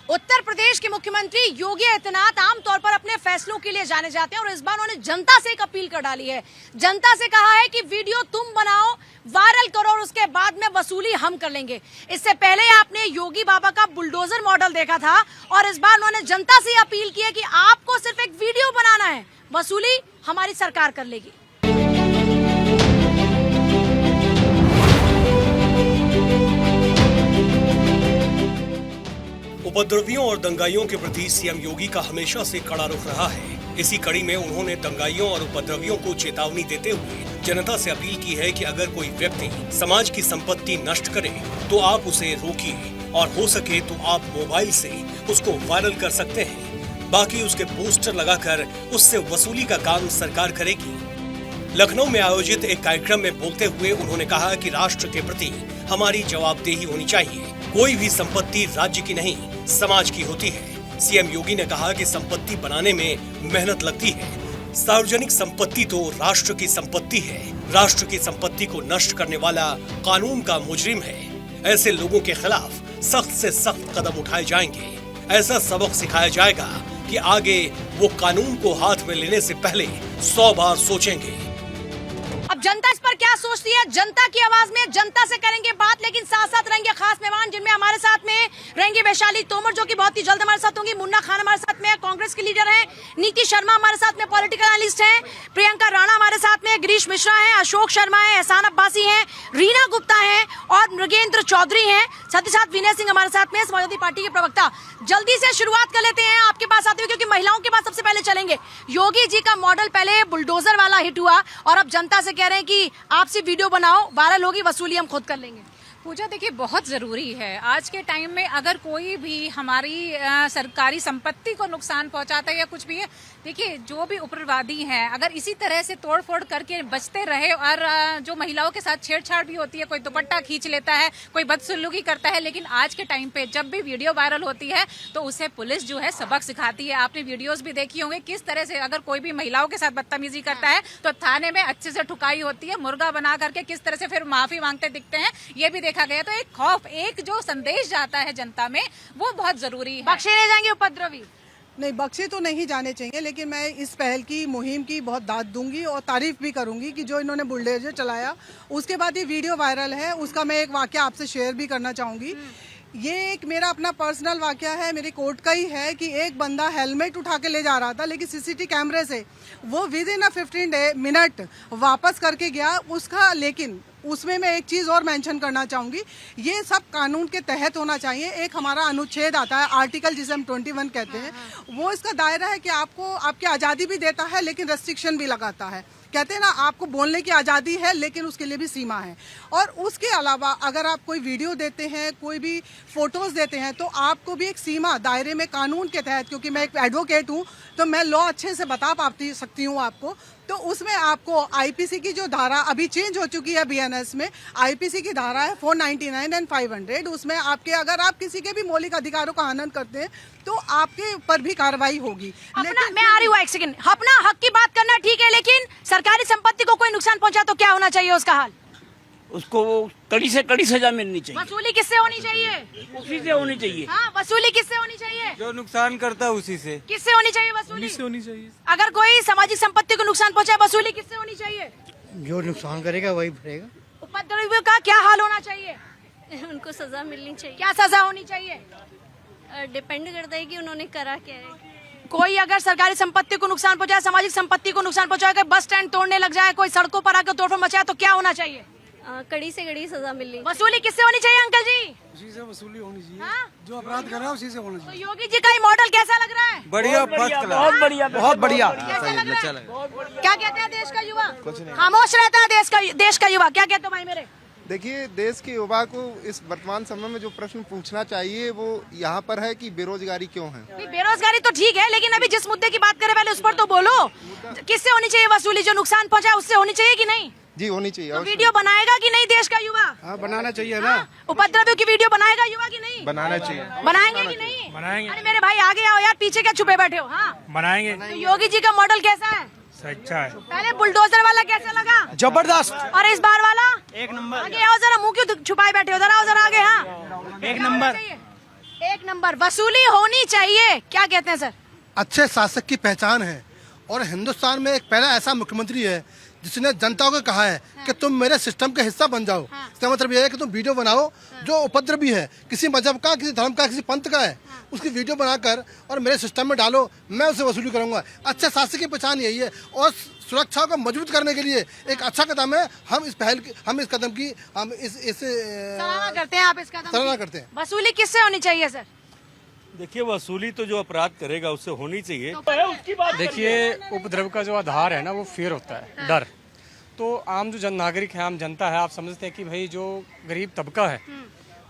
उत्तर प्रदेश के मुख्यमंत्री योगी आदित्यनाथ आमतौर पर अपने फैसलों के लिए जाने जाते हैं और इस बार उन्होंने जनता से एक अपील कर डाली है। जनता से कहा है कि वीडियो तुम बनाओ, वायरल करो और उसके बाद में वसूली हम कर लेंगे। इससे पहले आपने योगी बाबा का बुलडोजर मॉडल देखा था और इस बार उन्होंने जनता से अपील की है कि आपको सिर्फ एक वीडियो बनाना है, वसूली हमारी सरकार कर लेगी। उपद्रवियों और दंगाइयों के प्रति सीएम योगी का हमेशा से कड़ा रुख रहा है। इसी कड़ी में उन्होंने दंगाइयों और उपद्रवियों को चेतावनी देते हुए जनता से अपील की है कि अगर कोई व्यक्ति समाज की संपत्ति नष्ट करे तो आप उसे रोकिए और हो सके तो आप मोबाइल से उसको वायरल कर सकते हैं। बाकी उसके पोस्टर लगाकर उससे वसूली का काम सरकार करेगी। लखनऊ में आयोजित एक कार्यक्रम में बोलते हुए उन्होंने कहा कि राष्ट्र के प्रति हमारी जवाबदेही होनी चाहिए। कोई भी संपत्ति राज्य की नहीं, समाज की होती है। सीएम योगी ने कहा कि संपत्ति बनाने में मेहनत लगती है। सार्वजनिक संपत्ति तो राष्ट्र की संपत्ति है। राष्ट्र की संपत्ति को नष्ट करने वाला कानून का मुजरिम है। ऐसे लोगों के खिलाफ सख्त से सख्त कदम उठाए जाएंगे। ऐसा सबक सिखाया जाएगा कि आगे वो कानून को हाथ में लेने से पहले 100 बार सोचेंगे। अब जनता इस पर क्या सोचती है, जनता की आवाज में जनता से करेंगे बात, लेकिन साथ साथ रहेंगे खास मेहमान जिनमें हमारे साथ में रहेंगे वैशाली तोमर जो कि बहुत ही जल्द हमारे साथ होंगी, मुन्ना खान हमारे साथ में कांग्रेस के लीडर हैं, नीति शर्मा हमारे साथ में पॉलिटिकल एनालिस्ट हैं, प्रियंका राणा हमारे साथ में, गिरीश मिश्रा है, अशोक शर्मा है, एहसान अब्बासी हैं, रीना गुप्ता है और मृगेंद्र चौधरी हैं, साथ ही साथ विनय सिंह हमारे साथ में समाजवादी पार्टी के प्रवक्ता। जल्दी से शुरुआत कर लेते हैं आपके पास आते हुए, क्योंकि महिलाओं के पास सबसे पहले चलेंगे। योगी जी का मॉडल पहले बुलडोजर वाला हिट हुआ और अब जनता से कह रहे हैं कि आपसे वीडियो बनाओ, वायरल होगी, वसूली हम खुद कर लेंगे। पूजा देखिए बहुत ज़रूरी है आज के टाइम में। अगर कोई भी हमारी सरकारी संपत्ति को नुकसान पहुंचाता है या कुछ भी है, देखिए जो भी उग्रवादी हैं अगर इसी तरह से तोड़फोड़ करके बचते रहे और जो महिलाओं के साथ छेड़छाड़ भी होती है, कोई दुपट्टा खींच लेता है, कोई बदसलूकी करता है, लेकिन आज के टाइम पे जब भी वीडियो वायरल होती है तो उसे पुलिस जो है सबक सिखाती है। आपने वीडियोज भी देखी होंगे किस तरह से अगर कोई भी महिलाओं के साथ बदतमीजी करता है तो थाने में अच्छे से ठुकाई होती है, मुर्गा बना करके किस तरह से फिर माफी मांगते दिखते हैं, ये भी देखा गया। तो एक खौफ, एक जो संदेश जाता है जनता में, वो बहुत जरूरी है। बख्शे नहीं जाएंगे उपद्रवी? नहीं, बख्शे तो नहीं जाने चाहिए, लेकिन मैं इस पहल की, मुहिम की बहुत दाद दूंगी और तारीफ भी करूंगी कि जो इन्होंने बुलडोजर चलाया उसके बाद ये वीडियो वायरल है। उसका मैं एक वाकया आपसे शेयर भी करना चाहूंगी। ये एक मेरा अपना पर्सनल वाकया है, मेरे कोर्ट का ही है कि एक बंदा हेलमेट उठा के ले जा रहा था, लेकिन सीसीटीवी कैमरे से वो विद इन 15 मिनट वापस करके गया उसका। लेकिन उसमें मैं एक चीज़ और मेंशन करना चाहूँगी, ये सब कानून के तहत होना चाहिए। एक हमारा अनुच्छेद आता है, आर्टिकल जिसे हम 21 कहते हैं, वो इसका दायरा है कि आपको आपकी आज़ादी भी देता है लेकिन रेस्ट्रिक्शन भी लगाता है। कहते हैं ना, आपको बोलने की आज़ादी है लेकिन उसके लिए भी सीमा है। और उसके अलावा अगर आप कोई वीडियो देते हैं, कोई भी फोटोज़ देते हैं, तो आपको भी एक सीमा दायरे में कानून के तहत, क्योंकि मैं एक एडवोकेट हूँ तो मैं लॉ अच्छे से बता सकती हूँ आपको, तो उसमें आपको आईपीसी की जो धारा अभी चेंज हो चुकी है बीएनएस में, आईपीसी की धारा है 499 एंड 500, उसमें आपके अगर आप किसी के भी मौलिक अधिकारों का हनन करते हैं तो आपके ऊपर भी कार्रवाई होगी। लेकिन मैं आ रही हूँ एक सेकंड, अपना हक की बात करना ठीक है, लेकिन सरकारी संपत्ति को कोई नुकसान पहुंचा तो क्या होना चाहिए उसका हाल? उसको कड़ी से कड़ी सजा मिलनी चाहिए। वसूली किससे होनी चाहिए? उसी से होनी चाहिए। हाँ, वसूली किससे होनी चाहिए? जो नुकसान करता है उसी से। किससे होनी चाहिए वसूली? पुलिस से होनी चाहिए। अगर कोई सामाजिक संपत्ति को नुकसान पहुंचाए, वसूली किससे होनी चाहिए? जो नुकसान करेगा वही भरेगा। उपद्रवियों का क्या हाल होना चाहिए? उनको सजा मिलनी चाहिए। क्या सजा होनी चाहिए? डिपेंड करता है कि उन्होंने करा क्या है। कोई अगर सरकारी संपत्ति को नुकसान पहुंचाए, सामाजिक संपत्ति को नुकसान पहुंचाए, कोई बस स्टैंड तोड़ने लग जाए, कोई सड़कों पर आकर तोड़फोड़ मचाए, तो क्या होना चाहिए? कड़ी से कड़ी सजा मिलनी। वसूली किससे होनी चाहिए अंकल जी? उसी से वसूली होनी चाहिए। हाँ? जो अपराध कर रहा है उसी से होना तो चाहिए। योगी जी का ये मॉडल कैसा लग रहा है? बढ़िया, फर्स्ट क्लास, बहुत बढ़िया, बहुत बढ़िया। कैसा लग रहा है? क्या कहते हैं देश का युवा? खामोश रहता है देश का युवा। क्या कहते हो भाई मेरे? देखिए, देश के युवा को इस वर्तमान समय में जो प्रश्न पूछना चाहिए वो यहाँ पर है कि बेरोजगारी क्यों है। बेरोजगारी तो ठीक है, लेकिन अभी जिस मुद्दे की बात करें पहले उस पर तो बोलो। किससे होनी चाहिए वसूली? जो नुकसान पहुंचाए उससे होनी चाहिए कि नहीं? जी होनी चाहिए। तो वीडियो बनाएगा कि नहीं देश का युवा? हाँ, बनाना चाहिए ना। उपद्रवियों की वीडियो बनाएगा युवा कि नहीं? बनाना चाहिए। बनाएंगे कि नहीं? बनाएंगे। अरे मेरे भाई आगे आओ यार, पीछे क्या छुपे बैठे हो? हाँ, बनाएंगे। तो योगी जी का मॉडल कैसा है? अच्छा है। पहले बुलडोजर वाला कैसा लगा? जबरदस्त। और इस बार वाला? एक नंबर। आगे आओ जरा, मुंह क्यों छुपाए बैठे हो, जरा आओ जरा आगे। हाँ, एक नंबर। एक नंबर वसूली होनी चाहिए, क्या कहते हैं सर? अच्छे शासक की पहचान है और हिंदुस्तान में एक पहला ऐसा मुख्यमंत्री है जिसने जनता को कहा है कि तुम मेरे सिस्टम का हिस्सा बन जाओ। इसका मतलब यह है कि तुम वीडियो बनाओ जो उपद्रवी है, किसी मजहब का, किसी धर्म का, किसी पंथ का है, उसकी वीडियो बनाकर और मेरे सिस्टम में डालो, मैं उसे वसूली करूंगा। अच्छा शासक की पहचान यही है और सुरक्षा को मजबूत करने के लिए एक अच्छा कदम है। हम इस कदम की हम सराहना करते हैं, आप इस कदम सराहना की? करते हैं। वसूली किससे होनी चाहिए सर? देखिए, वसूली तो जो अपराध करेगा उससे होनी चाहिए। उसकी बात देखिए, उपद्रव का जो आधार है ना वो फियर होता है, डर। तो आम जो जन नागरिक है, आम जनता है, आप समझते हैं कि भाई जो गरीब तबका है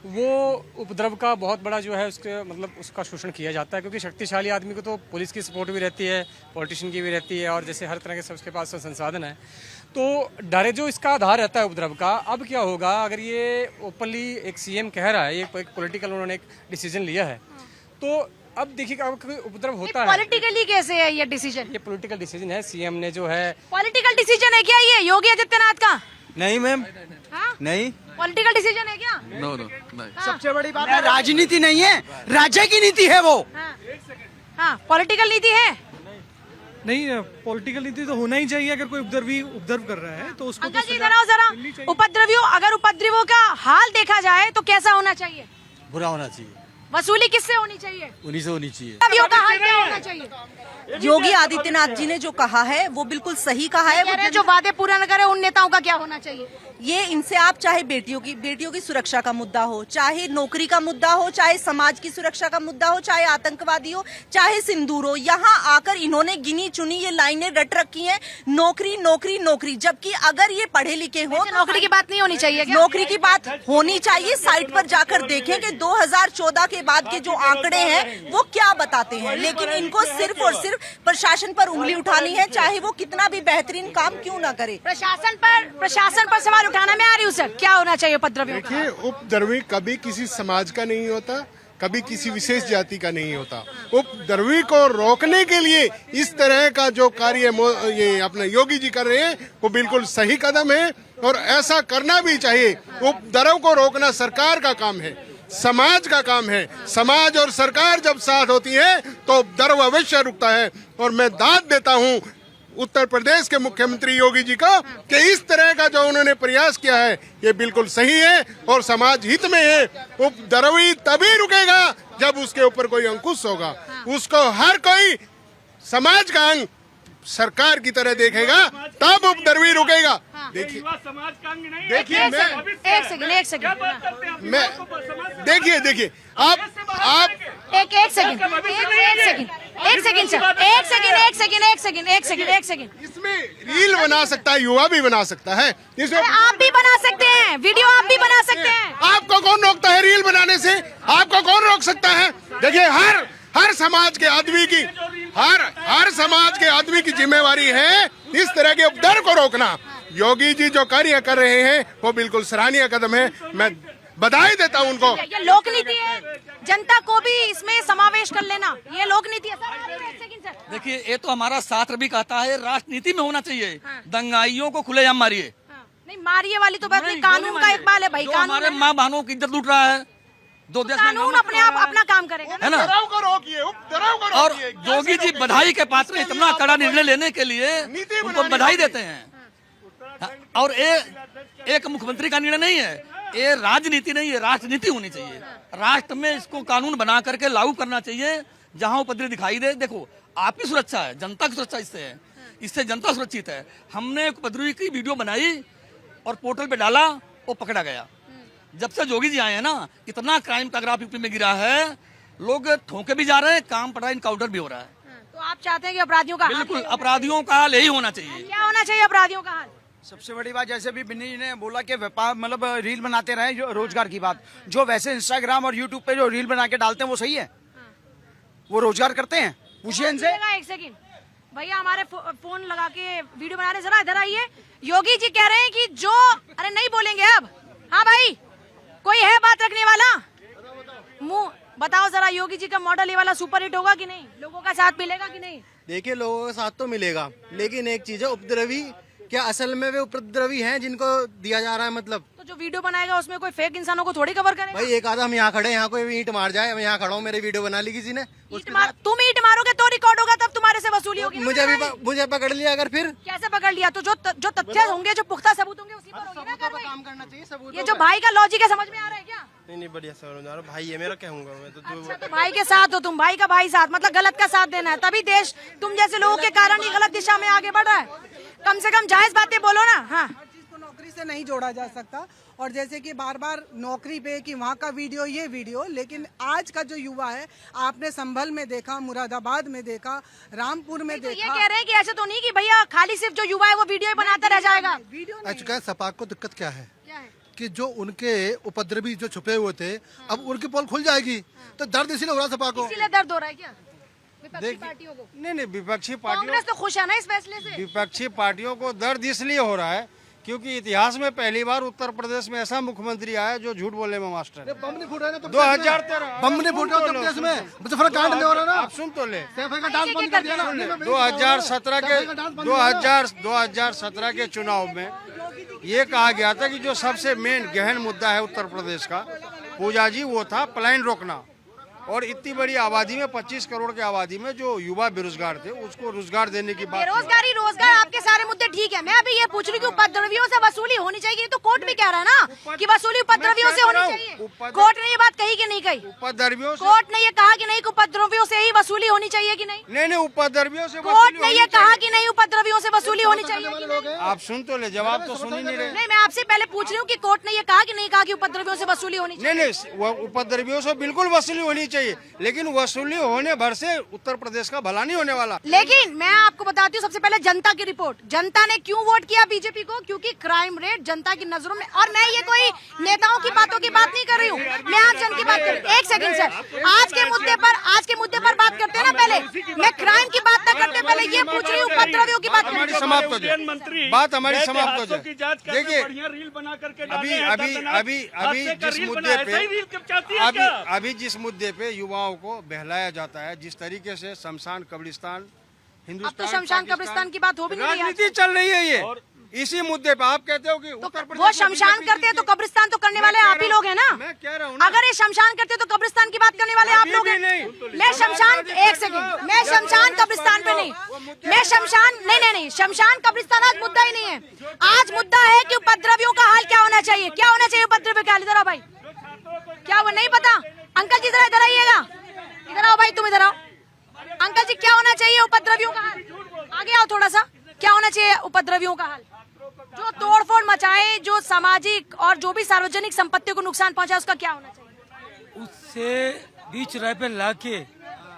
वो उपद्रव का बहुत बड़ा जो है उसके मतलब उसका शोषण किया जाता है, क्योंकि शक्तिशाली आदमी को तो पुलिस की सपोर्ट भी रहती है, पॉलिटिशियन की भी रहती है और जैसे हर तरह के सब उसके पास संसाधन है। तो डर जो इसका आधार रहता है उपद्रव का। अब क्या होगा अगर ये ओपनली एक सीएम कह रहा है, ये एक पॉलिटिकल उन्होंने एक डिसीजन लिया है, तो अब देखिए अब उपद्रव होता है। पॉलिटिकली कैसे है ये डिसीजन? ये पॉलिटिकल डिसीजन है, सीएम ने जो है। पॉलिटिकल डिसीजन है क्या ये योगी आदित्यनाथ का? नहीं मैम, हाँ? नहीं, पॉलिटिकल डिसीजन है क्या? नो नहीं। सबसे बड़ी बात है राजनीति नहीं है, राज्य की नीति है वो। हाँ, पॉलिटिकल नीति है। नहीं, पॉलिटिकल नीति तो होना ही चाहिए। अगर कोई उपद्रव कर रहा है तो उसको अंकल जी इधर आओ जरा। अगर उपद्रवियों का हाल देखा जाए तो कैसा होना चाहिए? बुरा होना चाहिए। वसूली किससे होनी चाहिए? उन्हीं से होनी चाहिए। उपद्रवियों का हाल क्या होना चाहिए? योगी आदित्यनाथ जी ने जो कहा है वो बिल्कुल सही कहा है। वो जो वादे पूरा न करे उन नेताओं का क्या होना चाहिए? ये इनसे आप चाहे बेटियों की सुरक्षा का मुद्दा हो, चाहे नौकरी का मुद्दा हो, चाहे समाज की सुरक्षा का मुद्दा हो, चाहे आतंकवादी हो, चाहे सिंदूर हो, यहाँ आकर इन्होंने गिनी चुनी ये लाइनें रट रखी हैं, नौकरी नौकरी नौकरी। जबकि अगर ये पढ़े लिखे हो तो नौकरी की बात नहीं होनी चाहिए क्या? नौकरी की बात होनी चाहिए। साइट पर जाकर देखें कि 2014 के बाद के जो आंकड़े हैं वो क्या बताते हैं। लेकिन इनको सिर्फ और सिर्फ प्रशासन पर उंगली उठानी है, चाहे वो कितना भी बेहतरीन काम क्यों ना करे। प्रशासन पर सवाल उठाना मैं आ रही हूँ सर, क्या होना चाहिए उपद्रवियों का? देखिए, उपद्रवी कभी किसी समाज का नहीं होता, कभी किसी विशेष जाति का नहीं होता। उपद्रवी को रोकने के लिए इस तरह का जो कार्य ये अपने योगी जी कर रहे हैं वो बिल्कुल सही कदम है और ऐसा करना भी चाहिए। उपद्रव को रोकना सरकार का काम है, समाज का काम है। समाज और सरकार जब साथ होती है तो उपद्रव अवश्य रुकता है। और मैं दाद देता हूँ उत्तर प्रदेश के मुख्यमंत्री योगी जी का कि इस तरह का जो उन्होंने प्रयास किया है ये बिल्कुल सही है और समाज हित में है। उपद्रवी तभी रुकेगा जब उसके ऊपर कोई अंकुश होगा, उसको हर कोई समाज का अंग सरकार की तरह देखेगा, तब उपद्रवी रुकेगा। देखिए, समाज का अंग नहीं। देखिए एक सेकंड मैं देखिए आप एक सेकंड इसमें रील बना सकता है, युवा भी बना सकता है, इसमें आप भी बना सकते हैं, वीडियो आप भी बना सकते हैं। आपको कौन रोकता है रील बनाने से? आपको कौन रोक सकता है? देखिए, हर समाज के आदमी की हर समाज के आदमी की जिम्मेवारी है इस तरह के उपद्रव को रोकना। योगी जी जो कार्य कर रहे हैं वो बिल्कुल सराहनीय कदम है, मैं बधाई देता हूं उनको। ये लोक नीति है, जनता को भी इसमें समावेश कर लेना, ये लोक नीति है। सर देखिए, ये तो हमारा शास्त्र भी कहता है राजनीति में होना चाहिए। दंगाइयों को खुलेआम मारिए, नहीं मारिए वाली तो बात नहीं, कानून का इकबाल है भाई। हमारे माँ बहनों की इज्जत लूट रहा है, दो देश में कानून अपने आप अपना काम करेगा है ना। और योगी जी बधाई के पात्र, इतना कड़ा निर्णय लेने के लिए उनको बधाई देते हैं। और एक मुख्यमंत्री का निर्णय नहीं है, ये राजनीति नहीं है, राष्ट्रनीति होनी चाहिए। राष्ट्र में इसको कानून बना करके लागू करना चाहिए। जहां उपद्रव दिखाई दे, देखो आपकी सुरक्षा है, जनता की सुरक्षा इससे है, इससे जनता सुरक्षित है। हमने उपद्रवी की वीडियो बनाई और पोर्टल पे डाला, वो पकड़ा गया। जब से योगी जी आए हैं ना, इतना क्राइम का ग्राफ यूपी में गिरा है, लोग ठोके भी जा रहे हैं, काम पड़ा, इनकाउंटर भी हो रहा है। तो आप चाहते हैं कि अपराधियों का बिल्कुल, अपराधियों का हाल यही होना चाहिए। क्या होना चाहिए अपराधियों का हाल? सबसे बड़ी बात जैसे भी बिन्नी जी ने बोला कि व्यापार मतलब रील बनाते रहे, जो रोजगार की बात, जो वैसे इंस्टाग्राम और यूट्यूब पे जो रील बना के डालते हैं वो सही है? वो रोजगार करते हैं? पूछिए इनसे। एक सेकंड भैया, हमारे फोन लगा के वीडियो बना रहे, जरा इधर आइए। योगी जी कह रहे हैं कि जो, अरे नहीं बोलेंगे अब। हाँ भाई, कोई है बात रखने वाला? मुंह बताओ जरा, योगी जी का मॉडल ये वाला सुपर हिट होगा कि नहीं? लोगों का साथ मिलेगा कि नहीं? देखिए, लोगों का साथ तो मिलेगा, लेकिन एक चीज है, उपद्रवी क्या असल में वे उपद्रवी हैं जिनको दिया जा रहा है? मतलब तो जो वीडियो बनाएगा उसमें कोई फेक इंसानों को थोड़ी कवर करेगा। भाई एक आधा हम यहाँ खड़े हैं, यहाँ कोई ईंट मार जाए, मैं यहाँ खड़ा हूँ, मेरी वीडियो बना ली किसी ने, तुम ईंट मारोगे तो रिकॉर्ड होगा, तब तुम्हारे से वसूली होगी। मुझे पकड़ लिया अगर, फिर कैसे पकड़ लिया? तो जो तथ्य होंगे, जो पुख्ता सबूत होंगे, उसी पर होगी ना कार्रवाई। काम करना चाहिए सबूत। ये जो भाई का लॉजिक है, समझ में आ रहा है क्या? नहीं बढ़िया समझ आ रहा, भाई है मेरा, कहूँगा मैं तो। अच्छा, तो भाई के साथ हो तुम, भाई का भाई साथ, मतलब गलत का साथ देना है, तभी देश तुम जैसे लोगों के कारण ही गलत दिशा में आगे बढ़ रहा है। कम से कम जायज बातें बोलो ना। हाँ, चीज को नौकरी से नहीं जोड़ा जा सकता, और जैसे कि बार बार नौकरी पे कि वहाँ का वीडियो, ये वीडियो, लेकिन आज का जो युवा है, आपने संभल में देखा, मुरादाबाद में देखा, रामपुर में तो ये देखा। कह रहे हैं कि ऐसे तो नहीं कि भैया खाली सिर्फ जो युवा है वो वीडियो ही बनाता रह जाएगा। वीडियो नहीं। सपा को दिक्कत क्या है क्या है? कि जो उनके उपद्रवी जो छुपे हुए थे, अब उनकी पोल खुल जाएगी, तो दर्द इसीलिए हो रहा सपा को। इसीलिए दर्द हो रहा है क्या विपक्षी पार्टियों को? नहीं, विपक्षी पार्टियों, कांग्रेस तो खुश है ना इस फैसले से? विपक्षी पार्टियों को दर्द इसलिए हो रहा है क्योंकि इतिहास में पहली बार उत्तर प्रदेश में ऐसा मुख्यमंत्री आया जो झूठ बोलने में मास्टर है। बम नहीं फूट रहा है ना, 2013 बम नहीं फूट रहा उत्तर प्रदेश में, मुजफ्फरकांड नहीं हो रहा ना। आप सुन तो ले, सैफे का डांस बंद कर दिया ना। 2017 के चुनाव में ये कहा गया था कि जो सबसे मेन गहन मुद्दा है उत्तर प्रदेश का, पूजा जी, वो था पलायन रोकना। और इतनी बड़ी आबादी में, 25 करोड़ की आबादी में जो युवा बेरोजगार थे, उसको रोजगार देने की बात। बेरोजगारी, रोजगार, आपके सारे मुद्दे ठीक है। मैं अभी ये पूछ रही हूँ कि उपद्रवियों से वसूली होनी चाहिए, ये तो कोर्ट भी कह रहा है ना कि वसूली उपद्रवियों से होनी चाहिए। कोर्ट ने ये बात कही कि नहीं कही? उपद्रवियों से, कोर्ट ने ये कहा कि नहीं कि उपद्रवियों से ही वसूली होनी चाहिए कि नहीं? नहीं, उपद्रवियों से कोर्ट ने ये कहा कि नहीं उपद्रवियों से वसूली होनी चाहिए कि नहीं? आप सुन तो ले, जवाब तो सुन ही नहीं रहे। नहीं, मैं आपसे पहले पूछ रही हूँ कि कोर्ट ने ये कहा कि नहीं कहा कि उपद्रवियों से वसूली होनी चाहिए? नहीं, वो उपद्रवियों से बिल्कुल वसूली होनी चाहिए, लेकिन वसूली होने भर से उत्तर प्रदेश का भला नहीं होने वाला। लेकिन मैं आपको बताती हूँ सबसे पहले जनता की रिपोर्ट। जनता ने क्यों वोट किया बीजेपी को? क्योंकि क्राइम रेट जनता की नजरों में, और मैं ये कोई नेताओं की बातों की बात नहीं कर रही हूँ, मैं आम जन की बात कर रही हूँ। एक सेकंड सर, आज के मुद्दे पर बात करते हैं ना, पहले मैं क्राइम की बात न करते, पहले ये पूछ रही हूँ उपद्रवियों की बात कर रही हूँ। समाप्त हो जाए, बात हमारी समाप्त हो जाए। देखिए, अभी जिस मुद्दे पे युवाओं को बहलाया जाता है, जिस तरीके से शमशान कब्रिस्तान, अब तो शमशान कब्रिस्तान की बात हो भी नहीं रही है। राजनीति चल रही है ये, इसी मुद्दे पे आप कहते हो कि उत्तर प्रदेश वो शमशान करते हैं तो कब्रिस्तान तो करने वाले आप ही लोग हैं ना। मैं कह रहा हूँ, अगर ये शमशान करते तो कब्रिस्तान की बात करने वाले आप लोग हैं। मैं शमशान, एक सेकंड, मैं शमशान कब्रिस्तान पे नहीं, मैं शमशान नहीं, शमशान कब्रिस्तान आज मुद्दा ही नहीं है। आज मुद्दा है कि उपद्रवियों का हाल क्या होना चाहिए, क्या होना चाहिए उपद्रवियों का हाल। इधर आओ भाई, क्या वो नहीं पता? अंकल जी इधर आइएगा, इधर आओ भाई, तुम इधर आओ। अंकल जी, क्या होना चाहिए उपद्रवियों का हाल? आगे आओ थोड़ा सा, क्या होना चाहिए उपद्रवियों का हाल? जो तोड़फोड़ मचाए, जो सामाजिक और जो भी सार्वजनिक संपत्ति को नुकसान पहुंचाए, उसका क्या होना चाहिए? उससे बीच राह पे लाके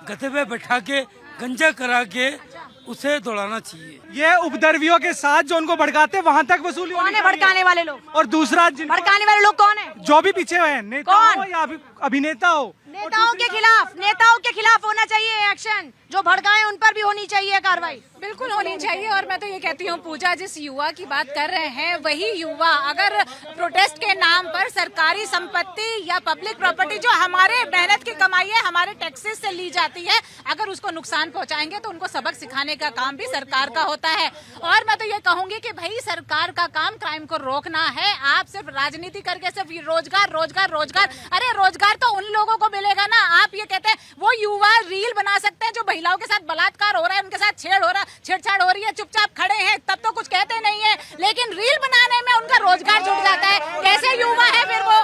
गधे पे बैठा के गंजा करा के उसे दौड़ाना चाहिए। ये उपद्रवियों के साथ जो उनको भड़काते वहाँ तक वसूली कौन है भड़काने वाले लोग? और दूसरा भड़काने वाले लोग कौन है? जो भी पीछे है, नेता हो या अभिनेता हो, नेताओं के खिलाफ होना चाहिए एक्शन। जो भड़काए उन पर भी होनी चाहिए कार्रवाई। बिल्कुल होनी चाहिए। और मैं तो ये कहती हूँ, पूजा जिस युवा की बात कर रहे हैं, वही युवा अगर प्रोटेस्ट के नाम पर सरकारी संपत्ति या पब्लिक प्रॉपर्टी जो हमारे मेहनत की कमाई है, हमारे टैक्सेस से ली जाती है, अगर उसको नुकसान पहुंचाएंगे तो उनको सबक सिखाने का काम भी सरकार का होता है। और मैं तो ये कहूंगी कि भाई सरकार का काम क्राइम को रोकना है। आप सिर्फ राजनीति करके सिर्फ रोजगार रोजगार रोजगार, अरे रोजगार तो उन लोगों को मिलेगा ना। आप ये कहते हैं वो युवा रील बना सकते हैं जो महिलाओं के साथ बलात्कार हो रहा है, उनके साथ छेड़छाड़ हो रही है, चुपचाप खड़े हैं, तब तो कुछ कहते नहीं है, लेकिन रील बनाने में उनका रोजगार जुड़ जाता है। कैसे युवा है फिर वो?